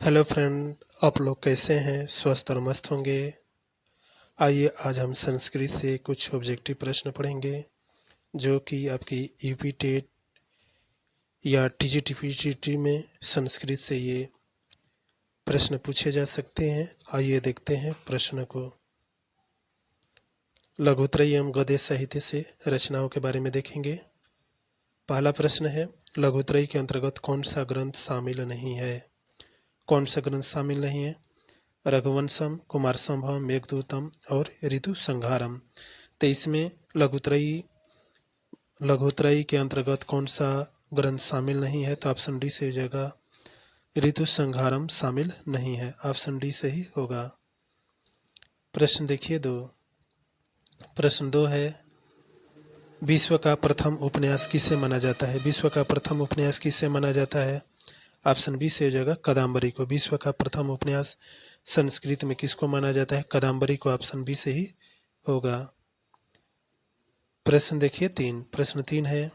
Hello friend, आप लोग कैसे हैं? स्वस्थ और मस्त होंगे। आइए आज हम संस्कृत से कुछ ऑब्जेक्टिव प्रश्न पढ़ेंगे जो कि आपकी यूपी टेट या टीजीटीपीटी में संस्कृत से ये प्रश्न पूछे जा सकते हैं। आइए देखते हैं प्रश्न को। लघुत्रयी एवं गद्य साहित्य से रचनाओं के बारे में देखेंगे। पहला प्रश्न है, लघुत्रयी के अंतर्गत कौन सा ग्रंथ शामिल नहीं है? कौन सा ग्रंथ शामिल नहीं है? रघुवंशम, कुमार संभवम, मेघदूतम और ऋतु संहारम। तो इसमें लघुत्रयी के अंतर्गत कौन सा ग्रंथ शामिल नहीं है? तो ऑप्शन डी से हो जाएगा ऋतु संहारम शामिल नहीं है। ऑप्शन डी सही होगा। प्रश्न देखिए दो। प्रश्न दो है, विश्व का प्रथम उपन्यास किसे माना जाता है? विश्व का प्रथम उपन्यास किसे माना जाता है? ऑप्शन बी से हो जाएगा कादम्बरी को। विश्व का प्रथम उपन्यास संस्कृत में किसको माना जाता है? कादम्बरी को। ऑप्शन बी से ही होगा। प्रश्न देखिए तीन। प्रश्न तीन है,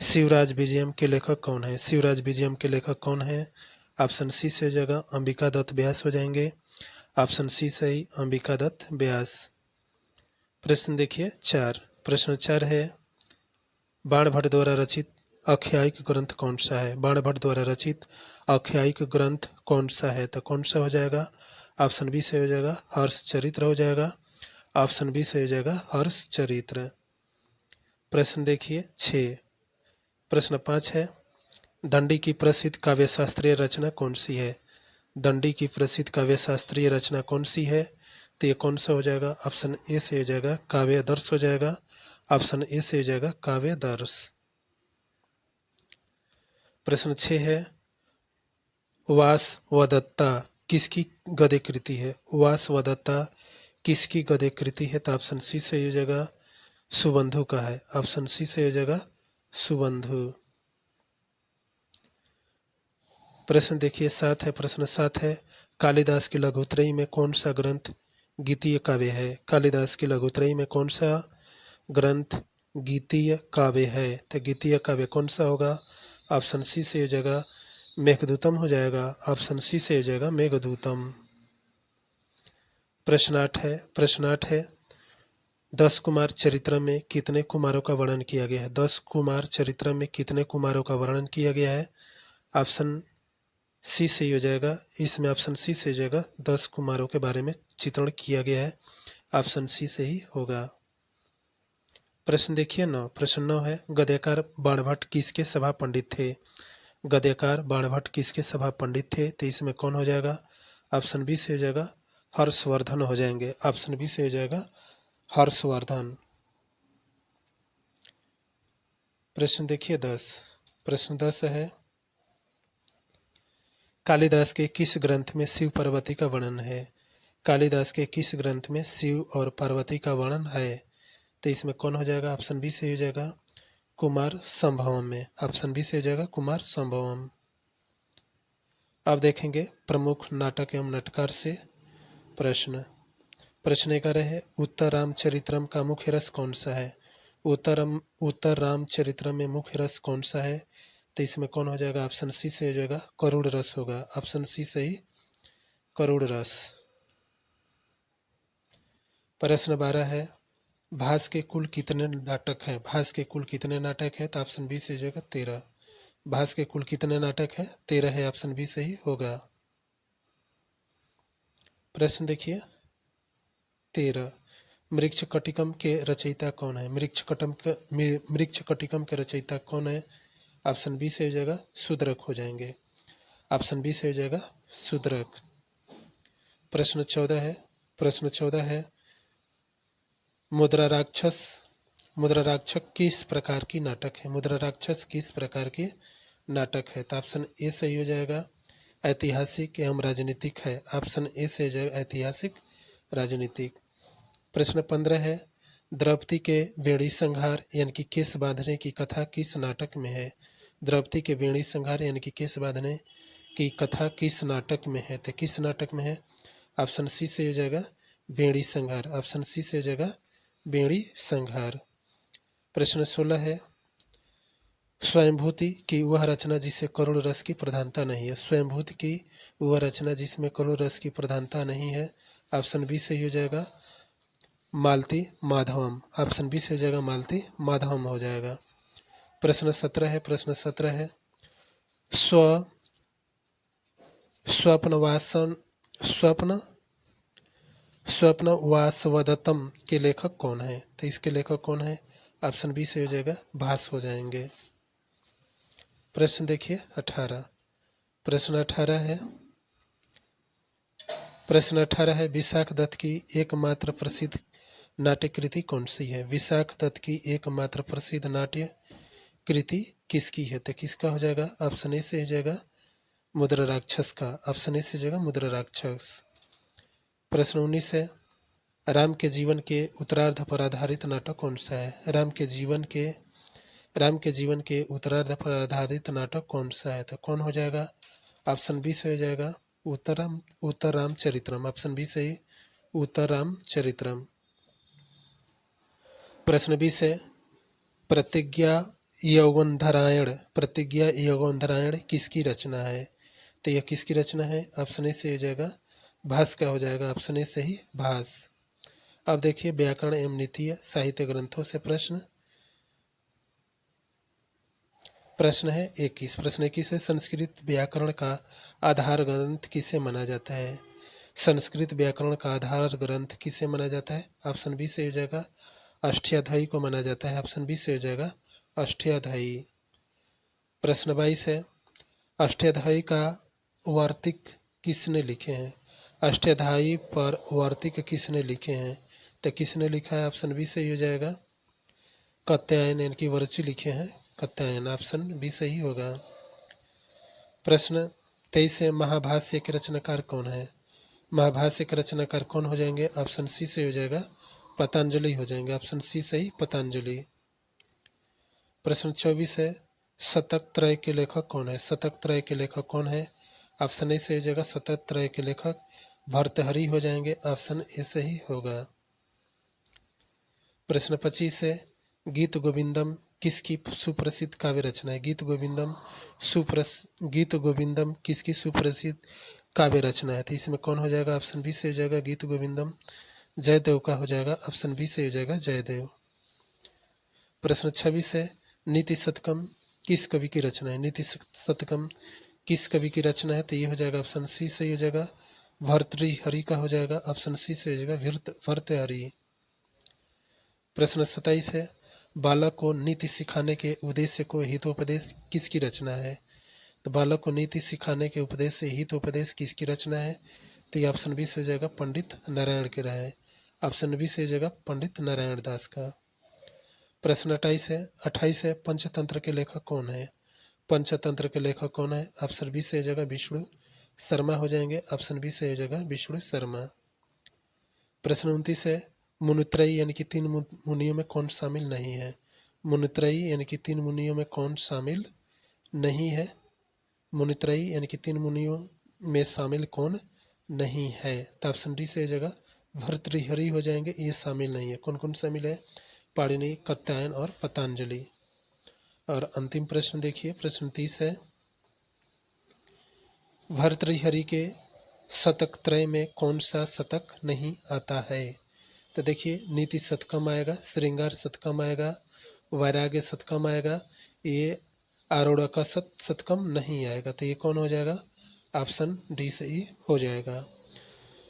शिवराज विजयम के लेखक कौन है? शिवराज विजयम के लेखक कौन है? ऑप्शन सी से हो जाएगा अंबिका दत्त व्यास हो जाएंगे। ऑप्शन सी सही, अंबिका दत्त व्यास। प्रश्न देखिए चार। प्रश्न चार है, बाणभट्ट द्वारा रचित आख्यायिक ग्रंथ कौन सा है? बाणभट्ट द्वारा रचित आख्यायिक ग्रंथ कौन सा है? तो कौन सा हो जाएगा? ऑप्शन बी से हो जाएगा हर्ष चरित्र हो जाएगा। ऑप्शन बी से हो जाएगा हर्ष चरित्र। प्रश्न देखिए छः। प्रश्न पाँच है, दंडी की प्रसिद्ध काव्य शास्त्रीय रचना कौन सी है? दंडी की प्रसिद्ध काव्य शास्त्रीय रचना कौन सी है? तो ये कौन सा हो जाएगा? ऑप्शन ए से हो जाएगा काव्य दर्श हो जाएगा। ऑप्शन ए से हो जाएगा काव्य दर्श। प्रश्न 6 है, वासवदत्ता किसकी गद्य कृति है? वासवदत्ता किसकी गद्य कृति है? तो ऑप्शन सी से हो जाएगा सुबंधु का है। ऑप्शन सी से हो जाएगा सुबंधु। प्रश्न देखिए सात है। प्रश्न सात है, कालिदास की लघुत्रयी में कौन सा ग्रंथ गीतीय काव्य है? कालिदास की लघुत्रयी में कौन सा ग्रंथ गीतीय काव्य है? तो गीतीय काव्य कौन सा होगा? ऑप्शन सी से हो जाएगा मेघदूतम हो जाएगा। ऑप्शन सी से हो जाएगा मेघदूतम। प्रश्न आठ है। प्रश्न आठ है, 10 कुमार चरित्र में कितने कुमारों का वर्णन किया गया है? 10 कुमार चरित्र में कितने कुमारों का वर्णन किया गया है? ऑप्शन सी से हो जाएगा, इसमें ऑप्शन सी से हो जाएगा 10 कुमारों के बारे में चित्रण किया गया है। ऑप्शन सी से ही होगा। प्रश्न देखिए 9। प्रश्न 9 है, गद्यकार बाणभट्ट किसके सभा पंडित थे? गद्यकार बाणभट्ट किसके सभा पंडित थे? तो इसमें कौन हो जाएगा? ऑप्शन बी से हो जाएगा हर्षवर्धन हो जाएंगे। ऑप्शन बी से हो जाएगा हर्षवर्धन। प्रश्न देखिए 10। प्रश्न 10 है, कालिदास के किस ग्रंथ में शिव पार्वती का वर्णन है? कालिदास के किस ग्रंथ में शिव और पार्वती का वर्णन है? तो इसमें कौन हो जाएगा? ऑप्शन बी से हो जाएगा कुमार संभवम में। ऑप्शन बी से हो जाएगा कुमार संभवम। अब देखेंगे प्रमुख नाटक एवं नाटककार से प्रश्न। प्रश्न 11 है, उत्तर रामचरित्रम का मुख्य रस कौन सा है? उत्तर रामचरित्रम में मुख्य रस कौन सा है? तो इसमें कौन हो जाएगा? ऑप्शन सी से हो जाएगा करुण रस होगा। ऑप्शन सी सही, करुण रस। प्रश्न 12 है, भास के कुल कितने नाटक हैं? भास के कुल कितने नाटक हैं? तो ऑप्शन बी से हो जाएगा 13। भास के कुल कितने नाटक हैं? 13 है। ऑप्शन बी सही होगा। प्रश्न देखिए 13, मृक्ष कटिकम के रचयिता कौन है? मृक्ष कटिकम के रचयिता कौन है? ऑप्शन बी से हो जाएगा शूद्रक हो जाएंगे। ऑप्शन बी से हो जाएगा शूद्रक। प्रश्न 14 है। प्रश्न 14 है, मुद्रा राक्षस किस प्रकार की नाटक है? मुद्रा राक्षस किस प्रकार के नाटक है? तो ऑप्शन ए सही हो जाएगा ऐतिहासिक एवं राजनीतिक है। ऑप्शन ए से हो जाएगा ऐतिहासिक राजनीतिक। प्रश्न 15 है, द्रौपदी के वेणी संहार यानी कि केस बांधने की कथा किस नाटक में है? द्रौपदी के वेणी संहार यानी कि केस बांधने की कथा किस नाटक में है? तो किस नाटक में है? ऑप्शन सी से हो जाएगा वेणी संहार। ऑप्शन सी से हो जाएगा वेणी संहार। प्रश्न 16 है, स्वयंभूति की वह रचना जिसे करुण रस की प्रधानता नहीं है। स्वयंभूति की वह रचना जिसमें करुण रस की प्रधानता नहीं है। ऑप्शन बी सही हो जाएगा मालती माधवम। ऑप्शन बी सही हो जाएगा मालती माधवम हो जाएगा। प्रश्न 17 है। प्रश्न 17 है स्व स्वप्नवासन स्वप्न स्वप्नवासवदत्तम के लेखक कौन है? तो इसके लेखक कौन है? ऑप्शन बी से हो जाएगा भास हो जाएंगे। प्रश्न देखिए 18। प्रश्न 18 है विशाख दत्त की एकमात्र प्रसिद्ध नाट्य कृति कौन सी है? विशाख दत्त की एकमात्र प्रसिद्ध नाट्य कृति किसकी है? तो किसका हो जाएगा? ऑप्शन ए से हो जाएगा मुद्रा राक्षस का। ऑप्शन ए से हो जाएगा मुद्रा राक्षस। प्रश्न 19 है राम के जीवन के उत्तरार्ध पर आधारित नाटक कौन सा है? राम के जीवन के उत्तरार्ध पर आधारित नाटक कौन सा है? तो कौन हो जाएगा? ऑप्शन बी से हो जाएगा उत्तराम चरित्रम। ऑप्शन बी से उत्तराम चरित्रम। प्रश्न 20 है प्रतिज्ञा यौगंधरायण किसकी रचना है? तो यह किसकी रचना है? ऑप्शन ए से हो जाएगा भास का हो जाएगा। ऑप्शन ए से ही भास। अब देखिए व्याकरण एवं नीति साहित्य ग्रंथों से प्रश्न है 21। प्रश्न 21 है संस्कृत व्याकरण का आधार ग्रंथ किसे माना जाता है? संस्कृत व्याकरण का आधार ग्रंथ किसे माना जाता है? ऑप्शन बी से हो जाएगा अष्टाध्यायी को माना जाता है। ऑप्शन बी से हो जाएगा अष्टाध्यायी। प्रश्न 22 है अष्टाध्यायी का वार्तिक किसने लिखे हैं? अष्टाध्यायी पर वार्तिक किसने लिखे हैं? तो किसने लिखा है? ऑप्शन बी सही हो जाएगा कात्यायन यानी कि वर्ची लिखे हैं कात्यायन। ऑप्शन बी सही होगा। प्रश्न 23 है महाभाष्य के रचनाकार कौन है? महाभाष्य के रचनाकार कौन हो जाएंगे? ऑप्शन सी से हो जाएगा पतंजलि हो जाएंगे। ऑप्शन सी सही पतंजलि। प्रश्न 24 है शतक त्रय के लेखक कौन है? शतक त्रय के लेखक कौन है? ऑप्शन ए से हो जाएगा शतक त्रय के लेखक भर्तृहरि हो जाएंगे। ऑप्शन ए सही होगा। प्रश्न 25 है गीत गोविंदम किसकी सुप्रसिद्ध काव्य रचना है? गीत गोविंदम किसकी सुप्रसिद्ध काव्य रचना है? तो इसमें कौन हो जाएगा? ऑप्शन बी से हो जाएगा गीत गोविंदम जयदेव का हो जाएगा। ऑप्शन बी से हो जाएगा जयदेव। प्रश्न 26 है नीति शतकम किस कवि की रचना है? नीति शतकम किस कवि की रचना है? तो ये हो जाएगा ऑप्शन सी से हो जाएगा भर्तृहरि का हो जाएगा। ऑप्शन सी से हो जाएगा भर्तृहरि। प्रश्न 27 है बालक को नीति सिखाने के उद्देश्य को हितोपदेश किसकी रचना है? तो बालक को नीति सिखाने के उपदेश से हितोपदेश किसकी रचना है? तो ये ऑप्शन बी से हो जाएगा पंडित नारायण के रहे। ऑप्शन बी से हो जाएगा पंडित नारायण दास का। प्रश्न 28 है पंचतंत्र के लेखक कौन है? पंचतंत्र के लेखक कौन है? ऑप्शन बी से हो जाएगा विष्णु शर्मा हो जाएंगे। ऑप्शन बी से हो जाएगा विष्णु शर्मा। प्रश्न 29 है मुनित्रयी यानी कि 3 मुनियों में कौन शामिल नहीं है? मुनित्रयी यानी कि 3 मुनियों में कौन शामिल नहीं है? मुनित्रयी यानी कि 3 मुनियों में शामिल कौन नहीं है? तो ऑप्शन डी से हो जाएगा भर्तृहरि हो जाएंगे। ये शामिल नहीं है। कौन कौन शामिल है? पाणिनि कात्यायन और पतंजलि। और अंतिम प्रश्न देखिए प्रश्न 30 है भर्तृहरि के शतक त्रय में कौन सा शतक नहीं आता है? तो देखिए नीति शतकम आएगा, श्रृंगार शतकम आएगा, वैराग्य शतकम आएगा, ये आरूढ़ का शतकम नहीं आएगा। तो ये कौन हो जाएगा? ऑप्शन डी से ही हो जाएगा।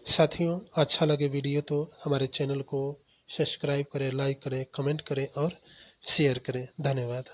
साथियों अच्छा लगे वीडियो तो हमारे चैनल को सब्सक्राइब करें, लाइक करें, कमेंट करें और शेयर करें। धन्यवाद।